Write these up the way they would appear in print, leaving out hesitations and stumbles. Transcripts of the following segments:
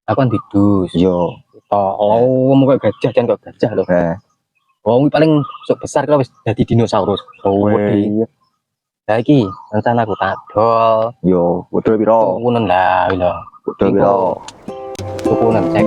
Aku kan didus. Yo. Ngomong kayak gajah jangan kayak gajah loh. Wong paling sok besar kalau wis dadi dinosaurus. Iya. Lah iki rencana aku tak dol. Yo, betul piro? Tukunen lah lho. Betul piro? Tukunen cek.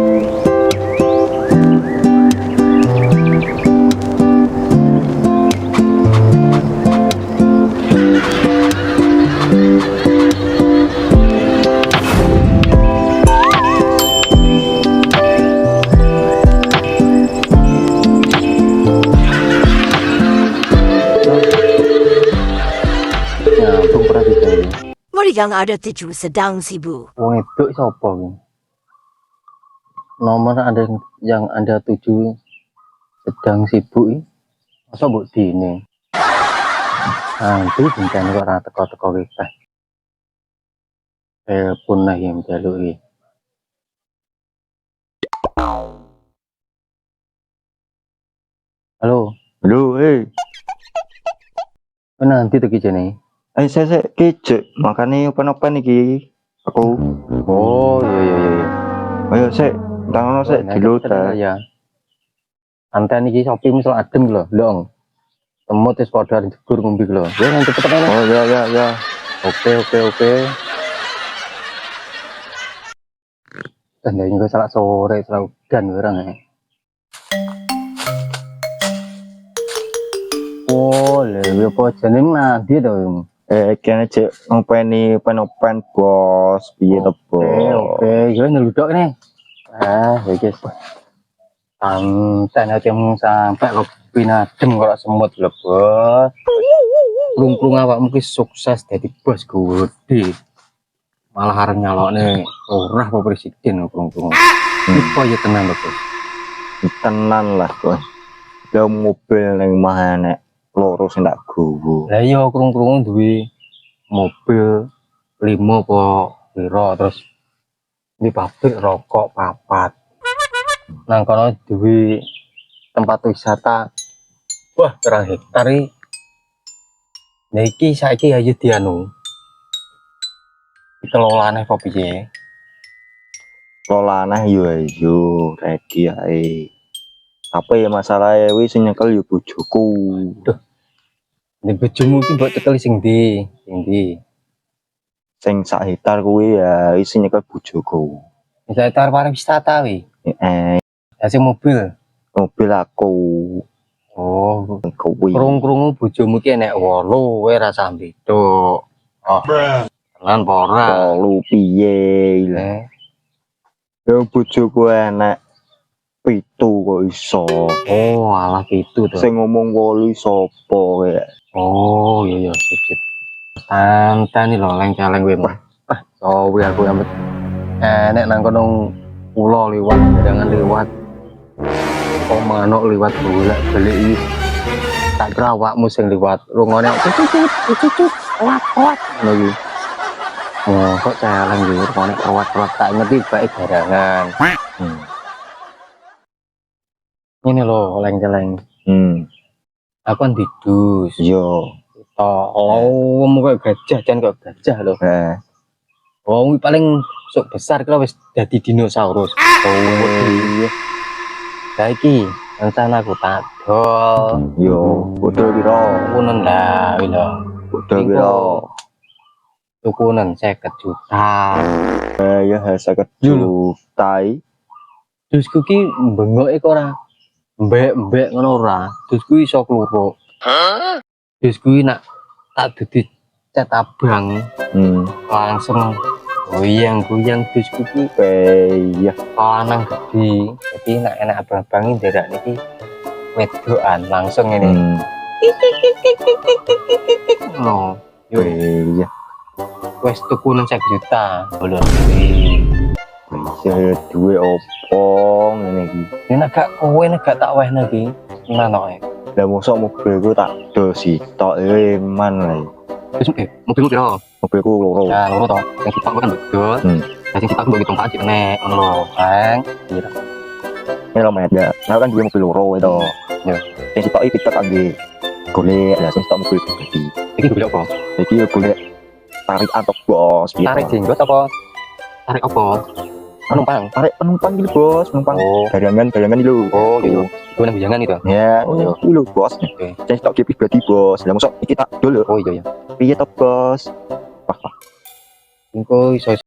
Yang ada 7 sedang sibuk. Wong itu sapa iki? Nomor yang ada 7 sedang sibuk iki. Masa mbok dine. Nanti bencana kok ora teko-teko iki. Telepon lah yang jaluk iki. Halo. Halo, Nanti tuh jene. saya kecek makanya open iki aku. Oh iya. Ayo tangono dulu ta. Ya. Anten iki Shopee misal adem lho, Long. Semut wis padha jegur ngombe lho. Ya nang cepet ae. Oh ya. Oke. Tandanya salah sore, salah udan orang ya. Oh, lha apa jeneng nanti to? Kene cek ngopeni open bos piye to bos. Oke, yo nyeluduk nih. Ya guys. Santai aja sampai lo pinadem kalau semut lho, Bos. Plung-plung awakmu ki sukses dadi bos gede. Malah arep nyalokne ora apa presiden plung-plung. Iku ya tenan lho, Bos. Tenan lah, Bos. Lah mobil ning mah enek loro sing tak gowo. Lah iya krung-krung duwe mobil 5 apa piro terus di pabrik rokok 4. Nang kono duwe tempat wisata. Wah, 3 hektar iki. Nah iki saiki ayo dianu. Kelolane apa piye? Kelolane yo ready ae. Apa ya masalahnya wis nyekel yo bojoku. Duh. Nek bojomu iki mbok cekel sing ndi? Sing sak hektar kuwi ya isi nyekel bojoku. Sak hektar pariwisata wi. Sing mobil aku. Oh, kuwi. Krung-krungu bojomu ki enek 8 kowe ra sah mbedok. Oh. Tenan apa ora? 8 piye lho. Yo bojoku enek 7 kok iso. Oh, alah 7 to. Sing ngomong 8 sapa kowe? Oh, iya sip. Santai lho leng-caleng kowe. Oh, aku yang enek nang kono pulau liwat, jangan liwat. Oh, manuk liwat bolak-balik iki. Tak kira awakmu sing liwat. Rungone cucut. Kuat. Ngono iki. Oh, kok caleng iki rungone kuat tak ngerti bae barangan. Ini lho leng-caleng. Aku kan didus. Yo. Ngomong kayak gajah jangan kayak gajah lho. Wong paling sok besar kalau wis dadi dinosaurus. Iya. Saiki rencana aku tak dol. Yo, betul piro? Tukunen lah lho. Betul piro? Tukunen 50 juta. Ya 50 juta. Dusku ki bengoke kok ora mbek-mbek ngono ora. Dusku iso kluruk. Dusku nak tak dadi cat abang. Langsung goyang dusku ki ya lanang gede. Jadi nak enak abang-abang nderak niki wedokan langsung ngene. No, yo iya. Wes tukunen 50 juta. Lho. Ya duwe opo ngene iki. Nek gak kowe nek gak tak wehne iki. Ngono ae. Lah mosok mobilku tak do sitok man ae. Wis mobilmu piro? Mobilku loro. Ya loro to. Sing sitok kan betul. Sing sitok mbok hitung pajak nek ngono lho, Kang. Iya. Ini lho Mat ya. Nah kan duwe mobil loro itu. Ya. Sing sitok iki piket angge golek lah sing sitok mobil pribadi. Iki golek apa? Iki golek tarik antok bos. Tarik jenggot apa? Tarik apa? Penumpang. Tarik penumpang gitu bos, penumpang. Oh. Barangan dulu. Oh, iya. Gue nang bujangan itu. Ya, Oh, iya. dulu bos. Oke. Saya stok kipis berarti bos. Lah mosok iki tak dulu. Oh, iya ya. Piye to bos? Wah, Engko iso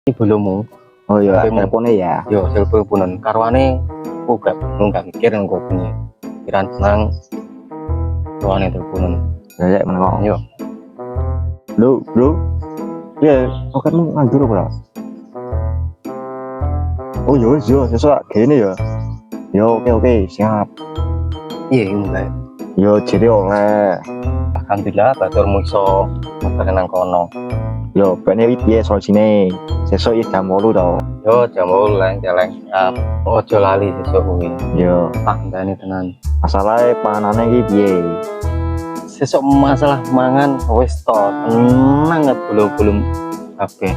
belummu. oh iya, Tapi mau- teleponnya ya. Yo, teleponan karwane aku gak mikir engko punya pikiran tenang. Karwane teleponan. Ya, menengok. Yo. Lu, bro. Ya, oke lu nganggur bro. Oh iya, sesuatu gini ya. Yo, oke, siap. Iya, enggak. Yo, jadi oleh. Alhamdulillah baturmu iso motor nang kono. Yo, bene piye solusine? Sesuk iki jam 8 to. Yo, jam 8 jalan siap. Ojo lali sesuk kuwi. Yo, Tak ndane tenan. masalahnya panane iki piye? Sesuk masalah mangan wis to, tenang belum kabeh.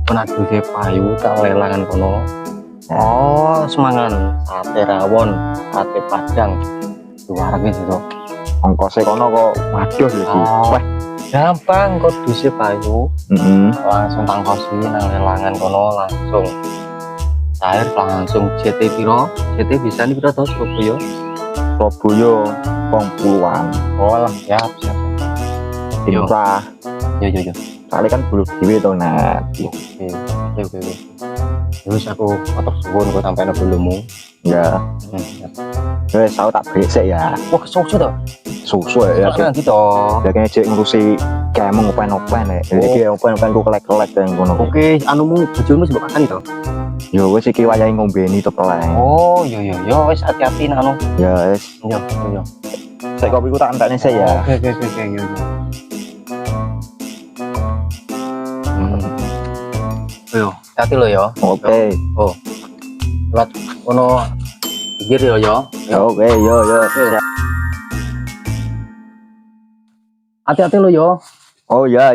Penadu payu tak lelangan kono. Oh, semangan sate rawon, sate padang. Duwarake sesuk. Ongkosnya kono kok waduh ya sih. Oh. Wah, Gampang kok duse payu, langsung tangkosi nang lelangan kono langsung. Cair langsung CT piro? CT bisa nih piro to Surabaya? Surabaya 20-an. Oh lah, siap. Yo. Intra, Yo. kali kan belum dewe to nah. Oke. Terus aku motor suwun kok sampai nang belummu. Ya, wes tau tak besek ya. Wah, susu to. Susu ya. Kan gitu. Ya kayaknya cek ngurusi kayak mau ngopen ya. Jadi kayak ngopen ku kelek-kelek dan ngono. Oke, anumu bojomu sing makan itu. Yo wes iki wayahe ngombeni to peleng. Oh, yo wis hati-hati nang anu. Ya wes, Yo. saya kopi ku tak entekne sik ya. Oke, yo. Yo, hati lo yo. Oke. Lewat ono pinggir yo. Oke, yo. Hati-hati lo yo. Oh ya.